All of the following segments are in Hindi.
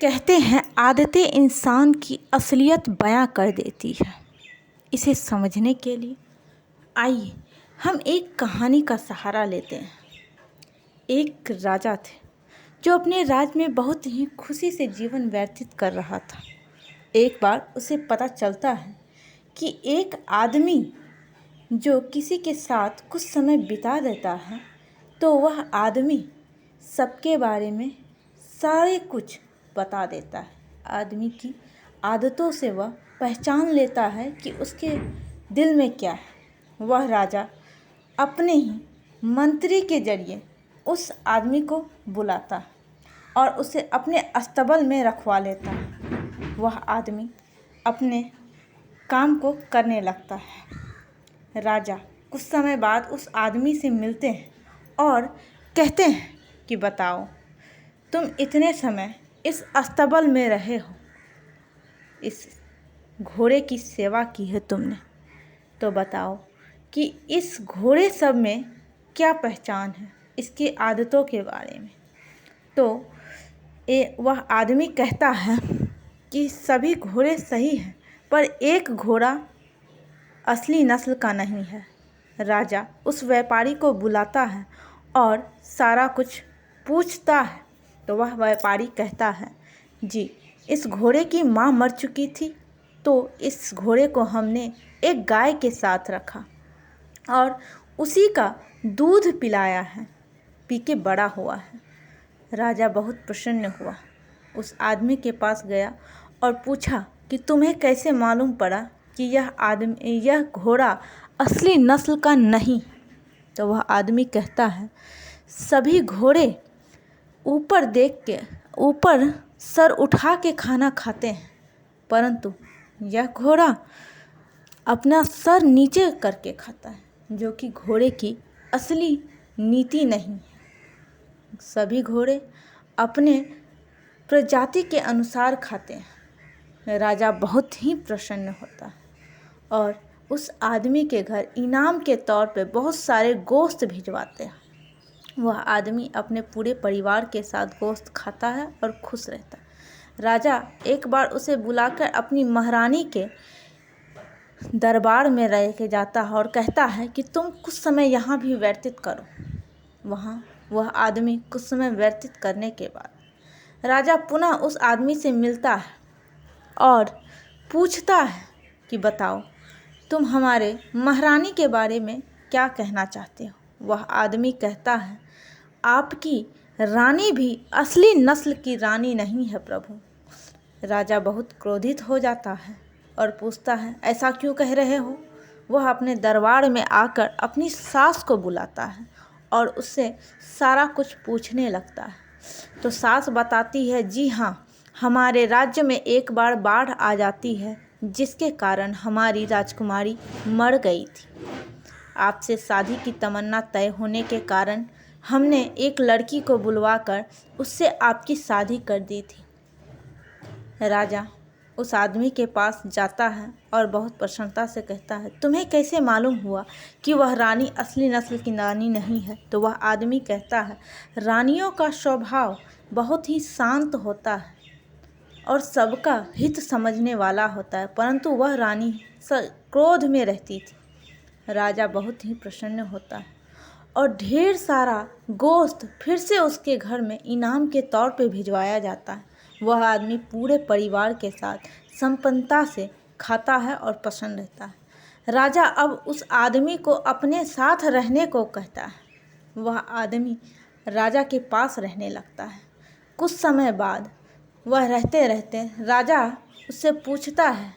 कहते हैं आदतें इंसान की असलियत बयां कर देती है। इसे समझने के लिए आइए हम एक कहानी का सहारा लेते हैं। एक राजा थे जो अपने राज्य में बहुत ही खुशी से जीवन व्यतीत कर रहा था। एक बार उसे पता चलता है कि एक आदमी जो किसी के साथ कुछ समय बिता देता है तो वह आदमी सबके बारे में सारे कुछ बता देता है। आदमी की आदतों से वह पहचान लेता है कि उसके दिल में क्या है। वह राजा अपने ही मंत्री के जरिए उस आदमी को बुलाता है और उसे अपने अस्तबल में रखवा लेता है। वह आदमी अपने काम को करने लगता है। राजा कुछ समय बाद उस आदमी से मिलते हैं और कहते हैं कि बताओ, तुम इतने समय इस अस्तबल में रहे हो, इस घोड़े की सेवा की है तुमने, तो बताओ कि इस घोड़े सब में क्या पहचान है, इसकी आदतों के बारे में। तो वह आदमी कहता है कि सभी घोड़े सही हैं, पर एक घोड़ा असली नस्ल का नहीं है। राजा उस व्यापारी को बुलाता है और सारा कुछ पूछता है। तो वह व्यापारी कहता है, जी, इस घोड़े की माँ मर चुकी थी, तो इस घोड़े को हमने एक गाय के साथ रखा और उसी का दूध पिलाया है, पी के बड़ा हुआ है। राजा बहुत प्रसन्न हुआ, उस आदमी के पास गया और पूछा कि तुम्हें कैसे मालूम पड़ा कि यह घोड़ा असली नस्ल का नहीं। तो वह आदमी कहता है, सभी घोड़े ऊपर देख के, ऊपर सर उठा के खाना खाते हैं, परंतु यह घोड़ा अपना सर नीचे करके खाता है, जो कि घोड़े की असली नीति नहीं है। सभी घोड़े अपने प्रजाति के अनुसार खाते हैं। राजा बहुत ही प्रसन्न होता है और उस आदमी के घर इनाम के तौर पे बहुत सारे गोश्त भिजवाते हैं। वह आदमी अपने पूरे परिवार के साथ गोश्त खाता है और खुश रहता है। राजा एक बार उसे बुलाकर अपनी महारानी के दरबार में रह के जाता है और कहता है कि तुम कुछ समय यहाँ भी व्यतीत करो। वहाँ वह आदमी कुछ समय व्यतीत करने के बाद राजा पुनः उस आदमी से मिलता है और पूछता है कि बताओ, तुम हमारे महारानी के बारे में क्या कहना चाहते हो। वह आदमी कहता है, आपकी रानी भी असली नस्ल की रानी नहीं है प्रभु। राजा बहुत क्रोधित हो जाता है और पूछता है, ऐसा क्यों कह रहे हो। वह अपने दरबार में आकर अपनी सास को बुलाता है और उससे सारा कुछ पूछने लगता है। तो सास बताती है, जी हाँ, हमारे राज्य में एक बार बाढ़ आ जाती है, जिसके कारण हमारी राजकुमारी मर गई थी। आपसे शादी की तमन्ना तय होने के कारण हमने एक लड़की को बुलवाकर उससे आपकी शादी कर दी थी। राजा उस आदमी के पास जाता है और बहुत प्रसन्नता से कहता है, तुम्हें कैसे मालूम हुआ कि वह रानी असली नस्ल की रानी नहीं है। तो वह आदमी कहता है, रानियों का स्वभाव बहुत ही शांत होता है और सबका हित समझने वाला होता है, परंतु वह रानी क्रोध में रहती थी। राजा बहुत ही प्रसन्न होता है और ढेर सारा गोश्त फिर से उसके घर में इनाम के तौर पे भिजवाया जाता है। वह आदमी पूरे परिवार के साथ संपन्नता से खाता है और प्रसन्न रहता है। राजा अब उस आदमी को अपने साथ रहने को कहता है। वह आदमी राजा के पास रहने लगता है। कुछ समय बाद वह रहते रहते राजा उससे पूछता है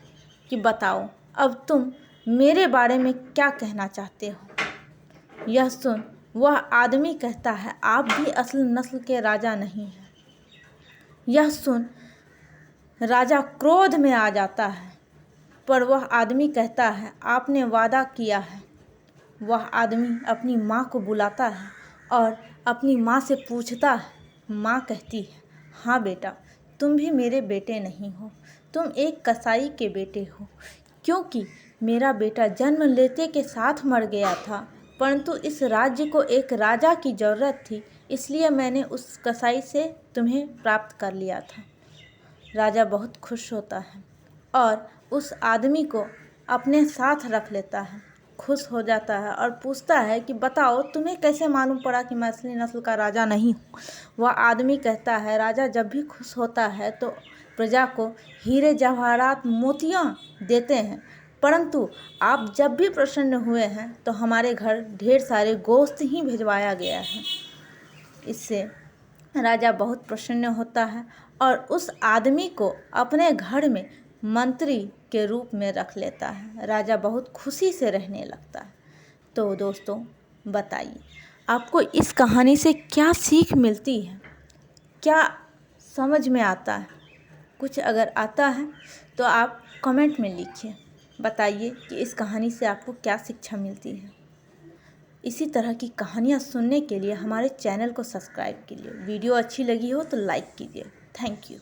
कि बताओ, अब तुम मेरे बारे में क्या कहना चाहते हो। यह सुन वह आदमी कहता है, आप भी असल नस्ल के राजा नहीं हैं। यह सुन राजा क्रोध में आ जाता है, पर वह आदमी कहता है, आपने वादा किया है। वह आदमी अपनी माँ को बुलाता है और अपनी माँ से पूछता है। माँ कहती है, हाँ बेटा, तुम भी मेरे बेटे नहीं हो, तुम एक कसाई के बेटे हो। क्योंकि मेरा बेटा जन्म लेते के साथ मर गया था, परंतु इस राज्य को एक राजा की ज़रूरत थी, इसलिए मैंने उस कसाई से तुम्हें प्राप्त कर लिया था। राजा बहुत खुश होता है और उस आदमी को अपने साथ रख लेता है, खुश हो जाता है और पूछता है कि बताओ तुम्हें कैसे मालूम पड़ा कि मैं असली नस्ल का राजा नहीं हूँ। वह आदमी कहता है राजा जब भी खुश होता है तो प्रजा को हीरे जवाहरात मोतियाँ देते हैं, परंतु आप जब भी प्रसन्न हुए हैं तो हमारे घर ढेर सारे गोश्त ही भिजवाया गया है। इससे राजा बहुत प्रसन्न होता है और उस आदमी को अपने घर में मंत्री के रूप में रख लेता है। राजा बहुत खुशी से रहने लगता है। तो दोस्तों बताइए आपको इस कहानी से क्या सीख मिलती है, क्या समझ में आता है? कुछ अगर आता है तो आप कमेंट में लिखिए, बताइए कि इस कहानी से आपको क्या शिक्षा मिलती है। इसी तरह की कहानियाँ सुनने के लिए हमारे चैनल को सब्सक्राइब कीजिए। वीडियो अच्छी लगी हो तो लाइक कीजिए। Thank you.